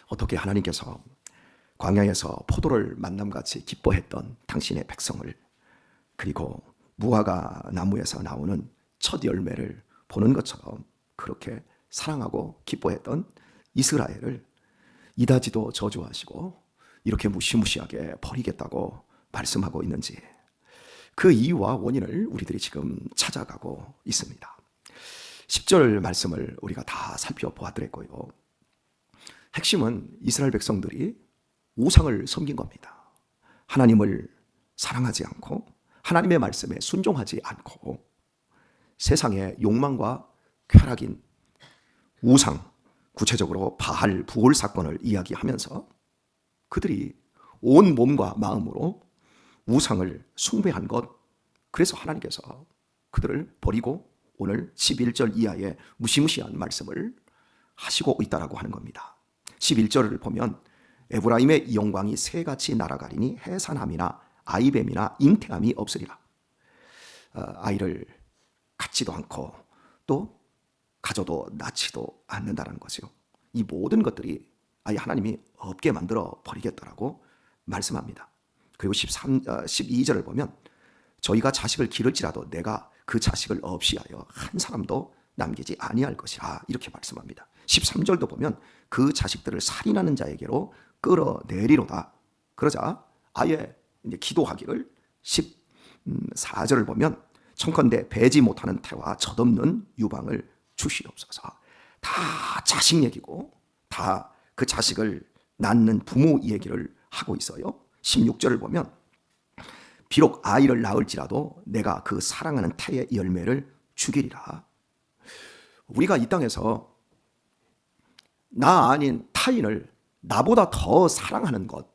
어떻게 하나님께서 광야에서 포도를 만남같이 기뻐했던 당신의 백성을, 그리고 무화과 나무에서 나오는 첫 열매를 보는 것처럼 그렇게 사랑하고 기뻐했던 이스라엘을 이다지도 저주하시고 이렇게 무시무시하게 버리겠다고 말씀하고 있는지, 그 이유와 원인을 우리들이 지금 찾아가고 있습니다. 10절 말씀을 우리가 다 살펴보았더랬고요. 핵심은 이스라엘 백성들이 우상을 섬긴 겁니다. 하나님을 사랑하지 않고 하나님의 말씀에 순종하지 않고 세상의 욕망과 쾌락인 우상, 구체적으로 바알 부올 사건을 이야기하면서 그들이 온 몸과 마음으로 우상을 숭배한 것, 그래서 하나님께서 그들을 버리고 오늘 11절 이하의 무시무시한 말씀을 하시고 있다라고 하는 겁니다. 11절을 보면 에브라임의 영광이 새같이 날아가리니 해산함이나 아이뱀이나 잉태함이 없으리라. 아이를 갖지도 않고 또 가져도 낳지도 않는다는 거죠. 이 모든 것들이 아예 하나님이 없게 만들어 버리겠다라고 말씀합니다. 그리고 12절을 보면 저희가 자식을 기를지라도 내가 그 자식을 없이 하여 한 사람도 남기지 아니할 것이라, 이렇게 말씀합니다. 13절도 보면 그 자식들을 살인하는 자에게로 끌어내리로다. 그러자 아예 이제 기도하기를 14절을 보면 청컨대 배지 못하는 태와 젖없는 유방을 주시옵소서. 다 자식 얘기고 다 그 자식을 낳는 부모 얘기를 하고 있어요. 16절을 보면 비록 아이를 낳을지라도 내가 그 사랑하는 태의 열매를 죽이리라. 우리가 이 땅에서 나 아닌 타인을 나보다 더 사랑하는 것,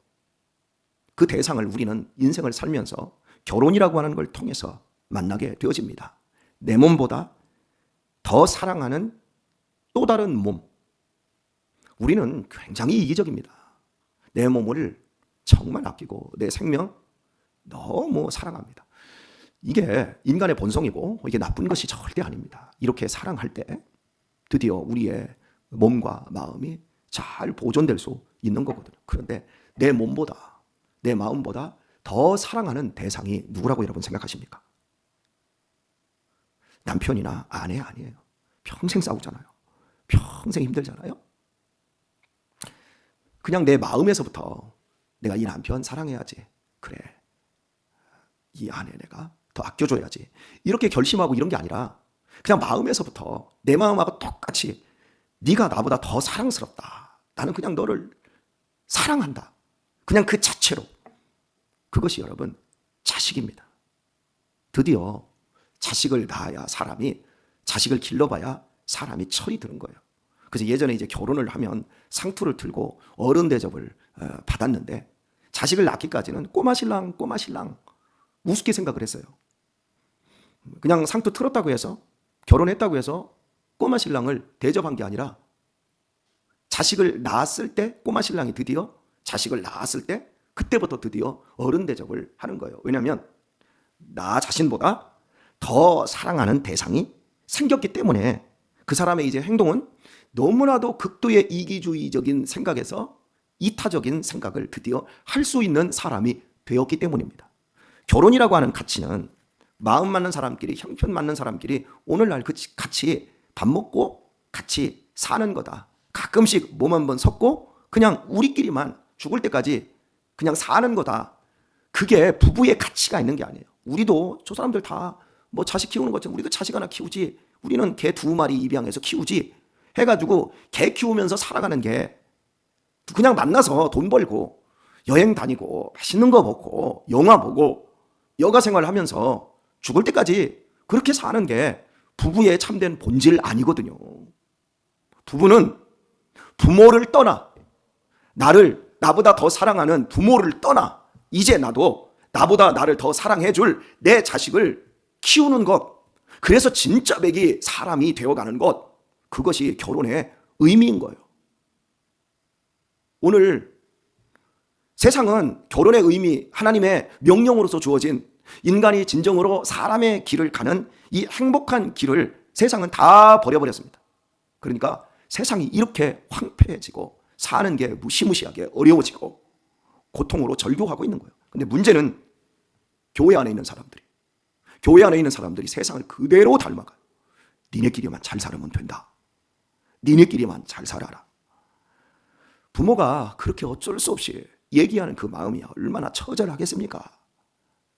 그 대상을 우리는 인생을 살면서 결혼이라고 하는 걸 통해서 만나게 되어집니다. 내 몸보다 더 사랑하는 또 다른 몸, 우리는 굉장히 이기적입니다. 내 몸을 정말 아끼고 내 생명 너무 사랑합니다. 이게 인간의 본성이고 이게 나쁜 것이 절대 아닙니다. 이렇게 사랑할 때 드디어 우리의 몸과 마음이 잘 보존될 수 있는 거거든요. 그런데 내 몸보다, 내 마음보다 더 사랑하는 대상이 누구라고 여러분 생각하십니까? 남편이나 아내 아니에요. 평생 싸우잖아요. 평생 힘들잖아요. 그냥 내 마음에서부터 내가 이 남편 사랑해야지, 그래, 이 아내 내가 더 아껴줘야지, 이렇게 결심하고 이런 게 아니라 그냥 마음에서부터 내 마음하고 똑같이 네가 나보다 더 사랑스럽다, 나는 그냥 너를 사랑한다, 그냥 그 자체로. 그것이 여러분 자식입니다. 드디어 자식을 낳아야 사람이, 자식을 길러봐야 사람이 철이 드는 거예요. 그래서 예전에 이제 결혼을 하면 상투를 틀고 어른 대접을 받았는데 자식을 낳기까지는 꼬마 신랑 꼬마 신랑 우습게 생각을 했어요. 그냥 상투 틀었다고 해서, 결혼했다고 해서 꼬마 신랑을 대접한 게 아니라 자식을 낳았을 때, 꼬마 신랑이 드디어 자식을 낳았을 때 그때부터 드디어 어른 대접을 하는 거예요. 왜냐하면 나 자신보다 더 사랑하는 대상이 생겼기 때문에 그 사람의 이제 행동은 너무나도 극도의 이기주의적인 생각에서 이타적인 생각을 드디어 할 수 있는 사람이 되었기 때문입니다. 결혼이라고 하는 가치는 마음 맞는 사람끼리, 형편 맞는 사람끼리 오늘날 같이 밥 먹고 같이 사는 거다. 가끔씩 몸 한번 섞고 그냥 우리끼리만 죽을 때까지 그냥 사는 거다. 그게 부부의 가치가 있는 게 아니에요. 우리도 저 사람들 다 뭐 자식 키우는 것처럼 우리도 자식 하나 키우지, 우리는 개 2마리 입양해서 키우지 해가지고 개 키우면서 살아가는 게, 그냥 만나서 돈 벌고 여행 다니고 맛있는 거 먹고 영화 보고 여가 생활 하면서 죽을 때까지 그렇게 사는 게 부부의 참된 본질 아니거든요. 부부는 부모를 떠나, 나보다 더 사랑하는 부모를 떠나 이제 나도 나보다 나를 더 사랑해 줄 내 자식을 키우는 것, 그래서 진짜 백이 사람이 되어가는 것, 그것이 결혼의 의미인 거예요. 오늘 세상은 결혼의 의미, 하나님의 명령으로서 주어진 인간이 진정으로 사람의 길을 가는 이 행복한 길을 세상은 다 버려버렸습니다. 그러니까 세상이 이렇게 황폐해지고 사는 게 무시무시하게 어려워지고 고통으로 절규하고 있는 거예요. 근데 문제는 교회 안에 있는 사람들이 세상을 그대로 닮아가요. 니네끼리만 잘 살면 된다. 니네끼리만 잘 살아라. 부모가 그렇게 어쩔 수 없이 얘기하는 그 마음이 얼마나 처절하겠습니까?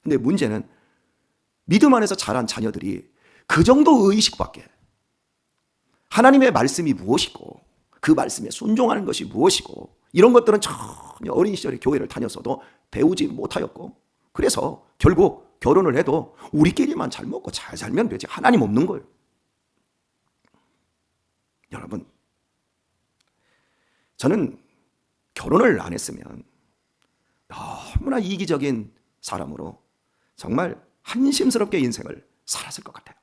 근데 문제는 믿음 안에서 자란 자녀들이 그 정도 의식밖에, 하나님의 말씀이 무엇이고 그 말씀에 순종하는 것이 무엇이고 이런 것들은 전혀 어린 시절에 교회를 다녔어도 배우지 못하였고, 그래서 결국 결혼을 해도 우리끼리만 잘 먹고 잘 살면 되지 하나님 없는 거예요. 여러분, 저는 결혼을 안 했으면 너무나 이기적인 사람으로 정말 한심스럽게 인생을 살았을 것 같아요.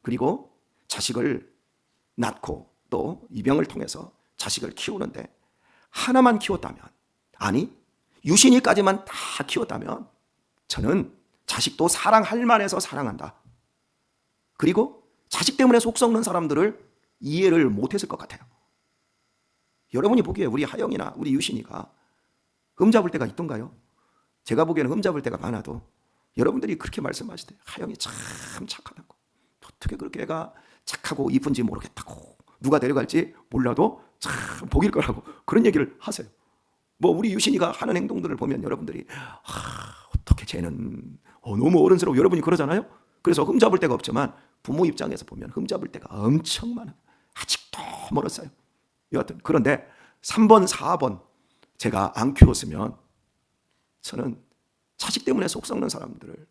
그리고 자식을 낳고 또 입양을 통해서 자식을 키우는데 하나만 키웠다면, 아니 유신이까지만 다 키웠다면 저는 자식도 사랑할 만해서 사랑한다. 그리고 자식 때문에 속 썩는 사람들을 이해를 못했을 것 같아요. 여러분이 보기에 우리 하영이나 우리 유신이가 흠잡을 때가 있던가요? 제가 보기에는 흠잡을 때가 많아도 여러분들이 그렇게 말씀하시대. 하영이 참 착하다고. 어떻게 그렇게 애가 착하고 이쁜지 모르겠다고. 누가 데려갈지 몰라도 참 복일 거라고 그런 얘기를 하세요. 뭐 우리 유신이가 하는 행동들을 보면 여러분들이 어떻게 쟤는 너무 어른스러워, 여러분이 그러잖아요. 그래서 흠잡을 데가 없지만 부모 입장에서 보면 흠잡을 데가 엄청 많아요. 아직도 멀었어요. 여하튼 그런데 3번 4번 제가 안 키웠으면 저는 자식 때문에 속 썩는 사람들을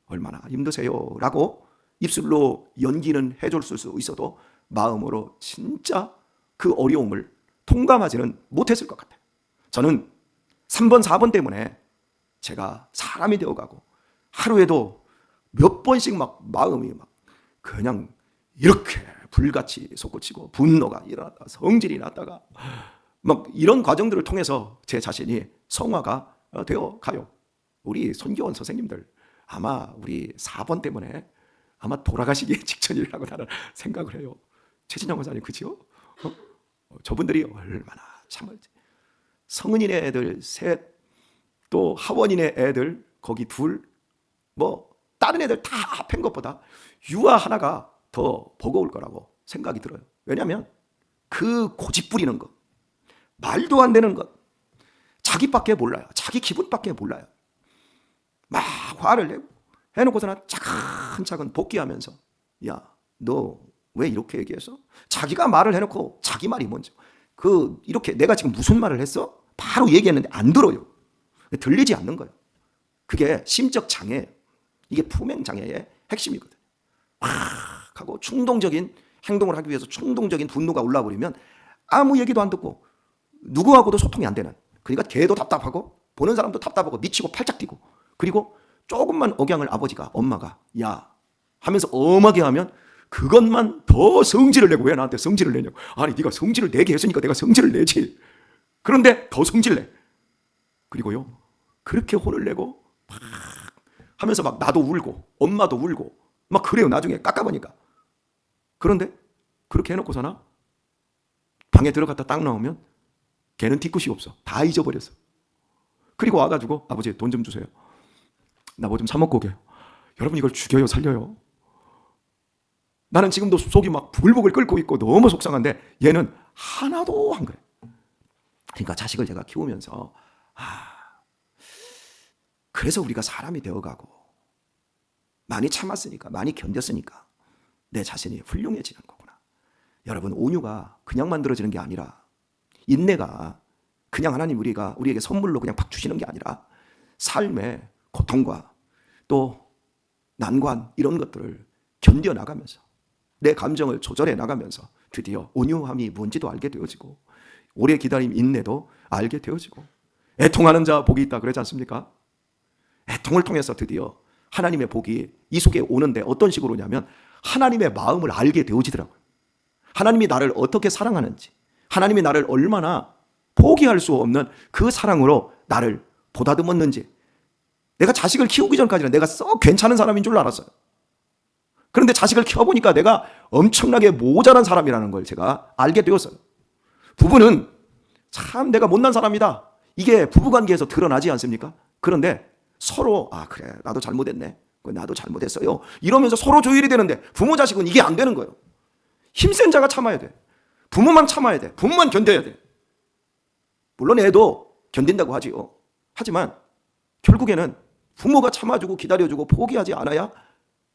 얼마나 힘드세요 라고 입술로 연기는 해줄 수 있어도 마음으로 진짜 그 어려움을 통감하지는 못했을 것 같아요. 저는 3번 4번 때문에 제가 사람이 되어가고 하루에도 몇 번씩 막 마음이 막 그냥 이렇게 불같이 솟구치고 분노가 일어났다 성질이 났다가 막 이런 과정들을 통해서 제 자신이 성화가 되어 가요. 우리 손기원 선생님들 아마 우리 4번 때문에 아마 돌아가시기 직전이라고 나는 생각을 해요. 최진영 원사님 그치요? 저분들이 얼마나 참을지. 성은이네 애들 셋, 또 하원이네 애들 거기 둘, 뭐 다른 애들 다 합한 것보다 유아 하나가 더 버거울 거라고 생각이 들어요. 왜냐하면 그 고집 부리는 것, 말도 안 되는 것, 자기밖에 몰라요. 자기 기분밖에 몰라요. 막 화를 내고 해놓고서는 차근차근 복귀하면서 야, 너 왜 이렇게 얘기했어? 자기가 말을 해놓고 자기 말이 먼저 이렇게 내가 지금 무슨 말을 했어? 바로 얘기했는데 안 들어요. 들리지 않는 거예요. 그게 심적 장애, 이게 품행 장애의 핵심이거든요. 막 하고 충동적인 행동을 하기 위해서 충동적인 분노가 올라버리면 아무 얘기도 안 듣고 누구하고도 소통이 안 되는, 그러니까 걔도 답답하고 보는 사람도 답답하고 미치고 팔짝 뛰고, 그리고 조금만 억양을 아버지가 엄마가 야 하면서 엄하게 하면 그것만 더 성질을 내고, 왜 나한테 성질을 내냐고. 아니 네가 성질을 내게 했으니까 내가 성질을 내지. 그런데 더 성질 내. 그리고요 그렇게 혼을 내고 막 하면서 막 나도 울고 엄마도 울고 막 그래요. 나중에 깝깝하니까. 그런데 그렇게 해놓고서나 방에 들어갔다 딱 나오면 걔는 뒤끝이 없어. 다 잊어버렸어. 그리고 와가지고 아버지 돈 좀 주세요. 나 뭐 좀 사 먹고 오게요. 여러분 이걸 죽여요 살려요? 나는 지금도 속이 막 부글부글 끓고 있고 너무 속상한데 얘는 하나도 안 그래. 그러니까 자식을 제가 키우면서 그래서 우리가 사람이 되어가고 많이 참았으니까, 많이 견뎠으니까 내 자신이 훌륭해지는 거구나. 여러분, 온유가 그냥 만들어지는 게 아니라, 인내가 그냥 하나님 우리에게 선물로 그냥 팍 주시는 게 아니라 삶의 고통과 또 난관 이런 것들을 견뎌 나가면서 내 감정을 조절해 나가면서 드디어 온유함이 뭔지도 알게 되어지고 오래 기다림 인내도 알게 되어지고, 애통하는 자 복이 있다 그러지 않습니까? 애통을 통해서 드디어 하나님의 복이 이 속에 오는데 어떤 식으로냐면 하나님의 마음을 알게 되어지더라고요. 하나님이 나를 어떻게 사랑하는지, 하나님이 나를 얼마나 포기할 수 없는 그 사랑으로 나를 보다듬었는지. 내가 자식을 키우기 전까지는 내가 썩 괜찮은 사람인 줄 알았어요. 그런데 자식을 키워보니까 내가 엄청나게 모자란 사람이라는 걸 제가 알게 되었어요. 부부는 참 내가 못난 사람이다. 이게 부부관계에서 드러나지 않습니까? 그런데 서로 그래 나도 잘못했네. 나도 잘못했어요. 이러면서 서로 조율이 되는데 부모 자식은 이게 안 되는 거예요. 힘센 자가 참아야 돼. 부모만 참아야 돼. 부모만 견뎌야 돼. 물론 애도 견딘다고 하지요. 하지만 결국에는 부모가 참아주고 기다려주고 포기하지 않아야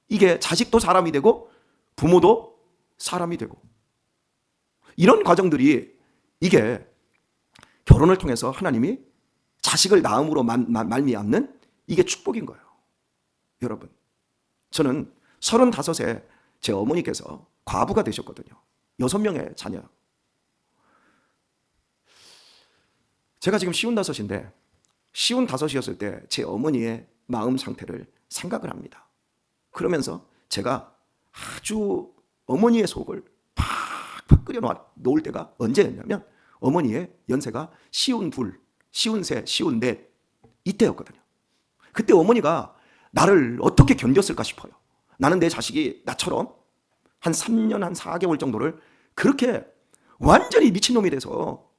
이게 자식도 사람이 되고 부모도 사람이 되고, 이런 과정들이 이게 결혼을 통해서 하나님이 자식을 낳음으로 말미암는 이게 축복인 거예요. 여러분, 저는 35에 제 어머니께서 과부가 되셨거든요. 6명의 자녀. 제가 지금 55인데 55이었을 때 제 어머니의 마음 상태를 생각을 합니다. 그러면서 제가 아주 어머니의 속을 팍팍 끓여 놓을 때가 언제였냐면 어머니의 연세가 52, 53, 54 이때였거든요. 그때 어머니가 나를 어떻게 견뎠을까 싶어요. 나는 내 자식이 나처럼 한 3년 한 4개월 정도를 그렇게 완전히 미친놈이 돼서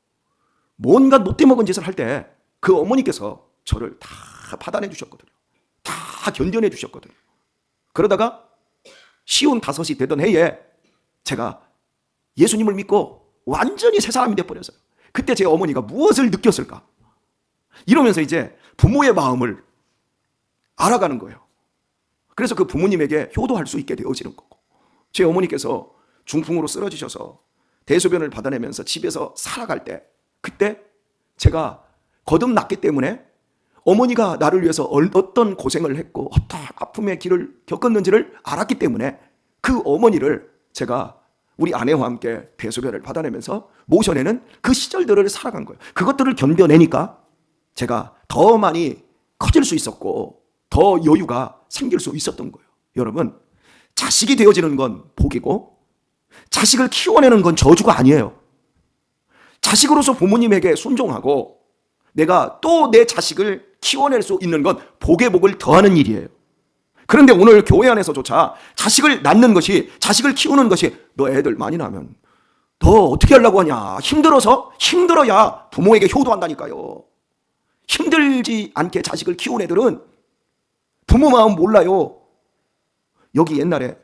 뭔가 못돼먹은 짓을 할 때 그 어머니께서 저를 다 받아내 주셨거든요. 다 견뎌내 주셨거든요. 그러다가 55이 되던 해에 제가 예수님을 믿고 완전히 새 사람이 돼버렸어요. 그때 제 어머니가 무엇을 느꼈을까? 이러면서 이제 부모의 마음을 알아가는 거예요. 그래서 그 부모님에게 효도할 수 있게 되어지는 거고, 제 어머니께서 중풍으로 쓰러지셔서 대소변을 받아내면서 집에서 살아갈 때, 그때 제가 거듭났기 때문에 어머니가 나를 위해서 어떤 고생을 했고 어떤 아픔의 길을 겪었는지를 알았기 때문에 그 어머니를 제가 우리 아내와 함께 대소변을 받아내면서 모셔내는 그 시절들을 살아간 거예요. 그것들을 견뎌내니까 제가 더 많이 커질 수 있었고 더 여유가 생길 수 있었던 거예요. 여러분, 자식이 되어지는 건 복이고 자식을 키워내는 건 저주가 아니에요. 자식으로서 부모님에게 순종하고 내가 또 내 자식을 키워낼 수 있는 건 복의 복을 더하는 일이에요. 그런데 오늘 교회 안에서조차 자식을 낳는 것이, 자식을 키우는 것이, 너 애들 많이 낳으면 너 어떻게 하려고 하냐, 힘들어야 부모에게 효도한다니까요. 힘들지 않게 자식을 키운 애들은 부모 마음 몰라요. 여기 옛날에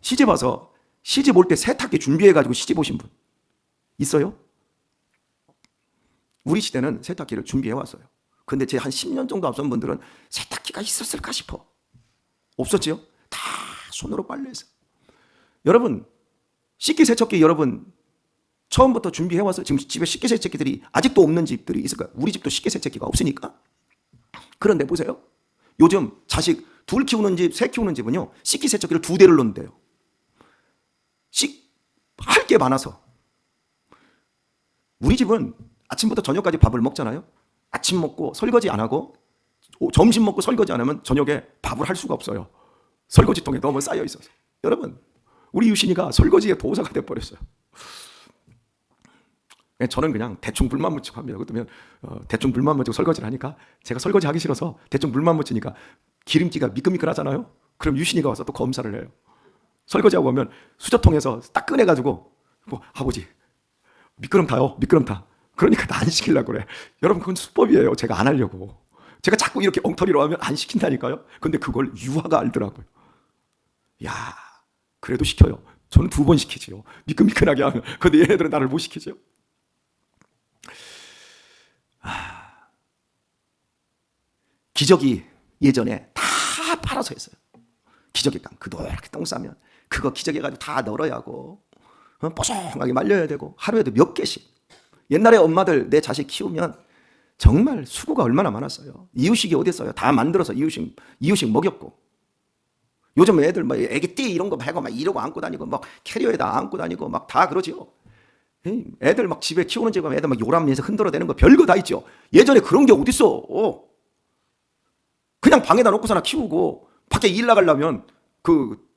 시집 와서 시집 올 때 세탁기 준비해가지고 시집 오신 분 있어요? 우리 시대는 세탁기를 준비해 왔어요. 근데 제 한 10년 정도 앞선 분들은 세탁기가 있었을까 싶어. 없었지요? 다 손으로 빨래했어요. 여러분, 식기세척기 여러분 처음부터 준비해 와서 지금 집에 식기세척기들이 아직도 없는 집들이 있을까요? 우리 집도 식기세척기가 없으니까. 그런데 보세요. 요즘 자식 둘 키우는 집, 셋 키우는 집은요, 식기세척기를 2대를 놓는데요. 할 게 많아서. 우리 집은 아침부터 저녁까지 밥을 먹잖아요. 아침 먹고 설거지 안 하고 점심 먹고 설거지 안 하면 저녁에 밥을 할 수가 없어요. 설거지통에 너무 쌓여 있어서. 여러분, 우리 유신이가 설거지의 도사가 돼버렸어요. 저는 그냥 대충 물만 묻히고 합니다. 그러면 대충 물만 묻히고 설거지를 하니까 제가 설거지 하기 싫어서 대충 물만 묻히니까 기름기가 미끌미끌하잖아요. 그럼 유신이가 와서 또 검사를 해요. 설거지하고 오면 수저통에서 딱 꺼내가지고 아버지 미끄럼 타요. 미끄럼 타. 그러니까 나 안 시키려고 그래. 여러분, 그건 수법이에요. 제가 안 하려고. 제가 자꾸 이렇게 엉터리로 하면 안 시킨다니까요. 근데 그걸 유아가 알더라고요. 야, 그래도 시켜요. 저는 2번 시키지요. 미끈미끈하게 하면. 근데 얘네들은 나를 못 시키죠. 기저귀 예전에 다 팔아서 했어요. 기저귀 깡, 그렇게 똥 싸면 그거 기저귀 가지고 다 널어야 하고 뽀송하게 말려야 되고 하루에도 몇 개씩. 옛날에 엄마들 내 자식 키우면 정말 수고가 얼마나 많았어요. 이유식이 어디 있어요? 다 만들어서 이유식 먹였고. 요즘 애들 막 애기띠 이런 거 해고 막 이러고 안고 다니고 막 캐리어에다 안고 다니고 막 다 그러지요. 애들 막 집에 키우는 집에 애들 막 요람면서 흔들어대는 거 별거 다 있죠. 예전에 그런 게 어디 있어? 그냥 방에다 놓고서나 키우고 밖에 일 나가려면 그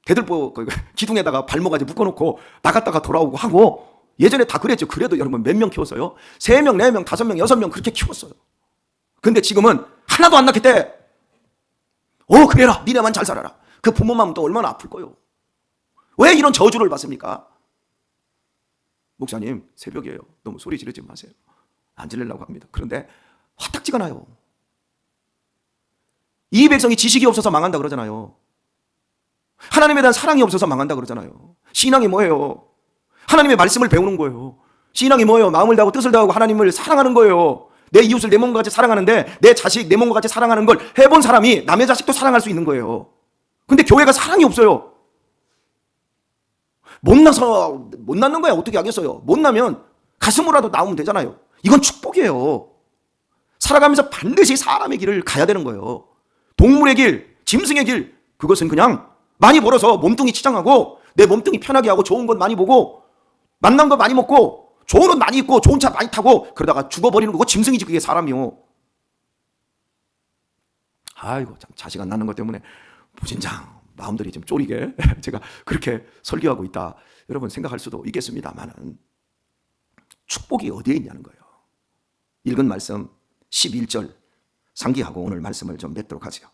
대들보 기둥에다가 발목까지 묶어놓고 나갔다가 돌아오고 하고. 예전에 다 그랬죠. 그래도 여러분 몇 명 키웠어요? 3명, 4명, 5명, 6명 그렇게 키웠어요. 근데 지금은 하나도 안 낳기 때 그래라, 니네만 잘 살아라. 그 부모 마음도 얼마나 아플 거요. 왜 이런 저주를 받습니까? 목사님 새벽이에요. 너무 소리 지르지 마세요. 안 지르려고 합니다. 그런데 화딱지가 나요. 이 백성이 지식이 없어서 망한다 그러잖아요. 하나님에 대한 사랑이 없어서 망한다 그러잖아요. 신앙이 뭐예요? 하나님의 말씀을 배우는 거예요. 신앙이 뭐예요? 마음을 다하고 뜻을 다하고 하나님을 사랑하는 거예요. 내 이웃을 내 몸과 같이 사랑하는데 내 자식 내 몸과 같이 사랑하는 걸 해본 사람이 남의 자식도 사랑할 수 있는 거예요. 근데 교회가 사랑이 없어요. 못나서 못 낳는 거야. 어떻게 하겠어요? 못 나면 가슴으로라도 나오면 되잖아요. 이건 축복이에요. 살아가면서 반드시 사람의 길을 가야 되는 거예요. 동물의 길, 짐승의 길, 그것은 그냥 많이 벌어서 몸뚱이 치장하고 내 몸뚱이 편하게 하고 좋은 것 많이 보고 만난 거 많이 먹고 좋은 옷 많이 입고 좋은 차 많이 타고 그러다가 죽어버리는 거고 짐승이지 그게 사람이요. 아이고 참 자식 안 낳는 것 때문에 무진장 마음들이 좀 쪼리게 제가 그렇게 설교하고 있다 여러분 생각할 수도 있겠습니다만은 축복이 어디에 있냐는 거예요. 읽은 말씀 11절 상기하고 오늘 말씀을 좀 맺도록 하세요.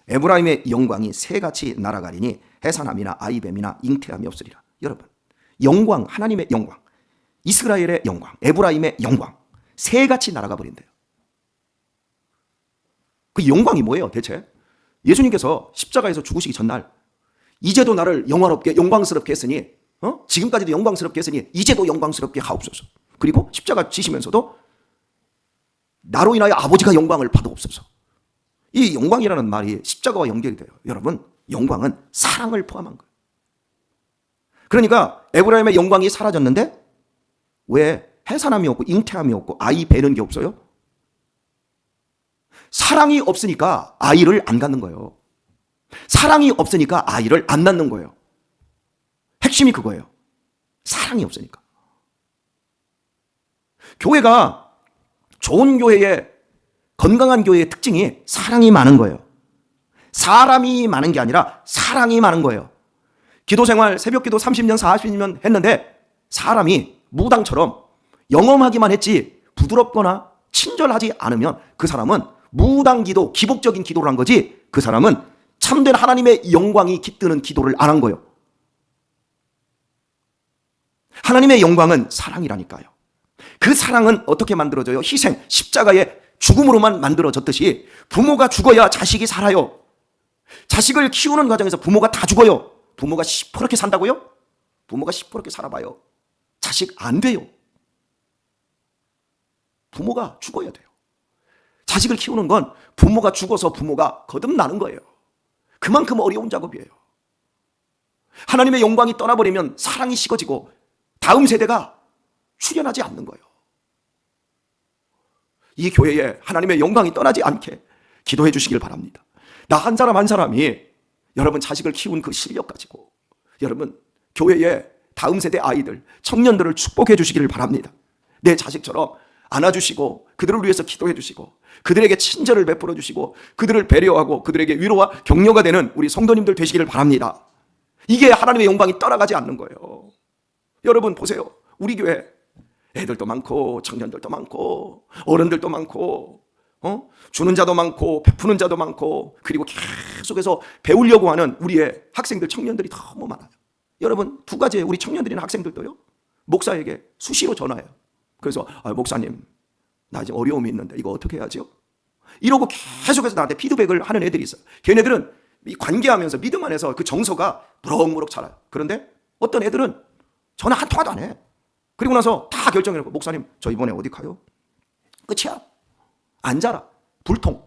에브라임의 영광이 새같이 날아가리니 해산함이나 아이뱀이나 잉태함이 없으리라. 여러분 영광, 하나님의 영광, 이스라엘의 영광, 에브라임의 영광 새같이 날아가 버린대요. 그 영광이 뭐예요 대체? 예수님께서 십자가에서 죽으시기 전날 이제도 나를 영화롭게 영광스럽게 했으니 지금까지도 영광스럽게 했으니 이제도 영광스럽게 하옵소서. 그리고 십자가 지시면서도 나로 인하여 아버지가 영광을 받아옵소서. 이 영광이라는 말이 십자가와 연결이 돼요. 여러분 영광은 사랑을 포함한 거예요. 그러니까 에브라임의 영광이 사라졌는데 왜 해산함이 없고 잉태함이 없고 아이 배는 게 없어요? 사랑이 없으니까 아이를 안 갖는 거예요. 사랑이 없으니까 아이를 안 낳는 거예요. 핵심이 그거예요. 사랑이 없으니까. 교회가 좋은 교회의 건강한 교회의 특징이 사랑이 많은 거예요. 사람이 많은 게 아니라 사랑이 많은 거예요. 기도생활 새벽기도 30년 40년 했는데 사람이 무당처럼 영험하기만 했지 부드럽거나 친절하지 않으면 그 사람은 무당기도 기복적인 기도를 한 거지 그 사람은 참된 하나님의 영광이 깃드는 기도를 안 한 거예요. 하나님의 영광은 사랑이라니까요. 그 사랑은 어떻게 만들어져요? 희생, 십자가의 죽음으로만 만들어졌듯이 부모가 죽어야 자식이 살아요. 자식을 키우는 과정에서 부모가 다 죽어요. 부모가 시퍼렇게 산다고요? 부모가 시퍼렇게 살아봐요. 자식 안 돼요. 부모가 죽어야 돼요. 자식을 키우는 건 부모가 죽어서 부모가 거듭나는 거예요. 그만큼 어려운 작업이에요. 하나님의 영광이 떠나버리면 사랑이 식어지고 다음 세대가 출현하지 않는 거예요. 이 교회에 하나님의 영광이 떠나지 않게 기도해 주시길 바랍니다. 나 한 사람 한 사람이 여러분 자식을 키운 그 실력 가지고 여러분 교회에 다음 세대 아이들, 청년들을 축복해 주시기를 바랍니다. 내 자식처럼 안아주시고 그들을 위해서 기도해 주시고 그들에게 친절을 베풀어 주시고 그들을 배려하고 그들에게 위로와 격려가 되는 우리 성도님들 되시기를 바랍니다. 이게 하나님의 영광이 떠나가지 않는 거예요. 여러분 보세요. 우리 교회 애들도 많고 청년들도 많고 어른들도 많고 주는 자도 많고 베푸는 자도 많고 그리고 계속해서 배우려고 하는 우리의 학생들 청년들이 너무 많아요. 여러분 두 가지의 우리 청년들이나 학생들도요 목사에게 수시로 전화해요. 그래서 목사님 나 지금 어려움이 있는데 이거 어떻게 해야죠? 이러고 계속해서 나한테 피드백을 하는 애들이 있어요. 걔네들은 관계하면서 믿음 안에서 그 정서가 무럭무럭 자라요. 그런데 어떤 애들은 전화 한 통화도 안 해. 그리고 나서 다 결정해놓고 목사님 저 이번에 어디 가요? 끝이야. 앉아라. 불통.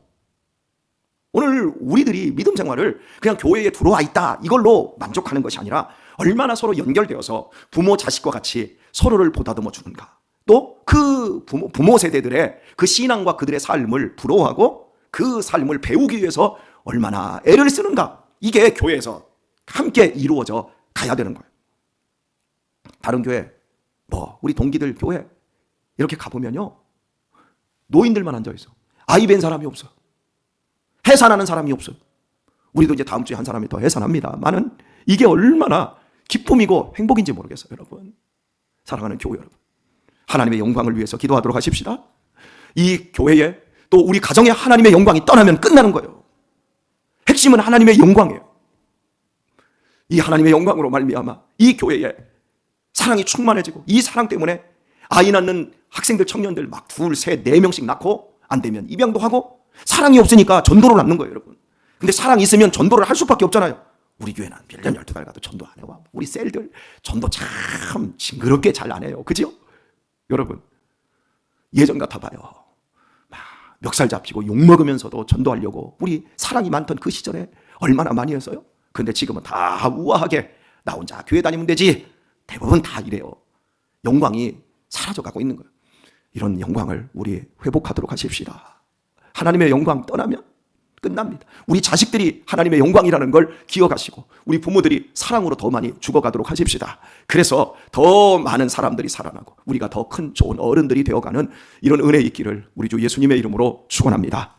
오늘 우리들이 믿음 생활을 그냥 교회에 들어와 있다 이걸로 만족하는 것이 아니라 얼마나 서로 연결되어서 부모 자식과 같이 서로를 보다듬어 주는가. 또 그 부모 세대들의 그 신앙과 그들의 삶을 부러워하고 그 삶을 배우기 위해서 얼마나 애를 쓰는가. 이게 교회에서 함께 이루어져 가야 되는 거예요. 다른 교회 우리 동기들 교회 이렇게 가보면요 노인들만 앉아있어. 아이 뵌 사람이 없어. 해산하는 사람이 없어요. 우리도 이제 다음 주에 한 사람이 더 해산합니다만은 이게 얼마나 기쁨이고 행복인지 모르겠어요. 여러분 사랑하는 교회 여러분 하나님의 영광을 위해서 기도하도록 하십시다. 이 교회에 또 우리 가정에 하나님의 영광이 떠나면 끝나는 거예요. 핵심은 하나님의 영광이에요. 이 하나님의 영광으로 말미암아 이 교회에 사랑이 충만해지고, 이 사랑 때문에 아이 낳는 학생들, 청년들 막 둘, 셋, 네 명씩 낳고, 안 되면 입양도 하고. 사랑이 없으니까 전도를 낳는 거예요, 여러분. 근데 사랑이 있으면 전도를 할 수밖에 없잖아요. 우리 교회는 1년 12달 가도 전도 안 해요. 우리 셀들 전도 참 징그럽게 잘 안 해요. 그죠? 여러분, 예전 같아 봐요. 막 멱살 잡히고 욕먹으면서도 전도하려고 우리 사랑이 많던 그 시절에 얼마나 많이 했어요? 근데 지금은 다 우아하게 나 혼자 교회 다니면 되지. 대부분 다 이래요. 영광이 사라져가고 있는 거예요. 이런 영광을 우리 회복하도록 하십시다. 하나님의 영광 떠나면 끝납니다. 우리 자식들이 하나님의 영광이라는 걸 기억하시고, 우리 부모들이 사랑으로 더 많이 죽어가도록 하십시다. 그래서 더 많은 사람들이 살아나고 우리가 더 큰 좋은 어른들이 되어가는 이런 은혜 있기를 우리 주 예수님의 이름으로 축원합니다.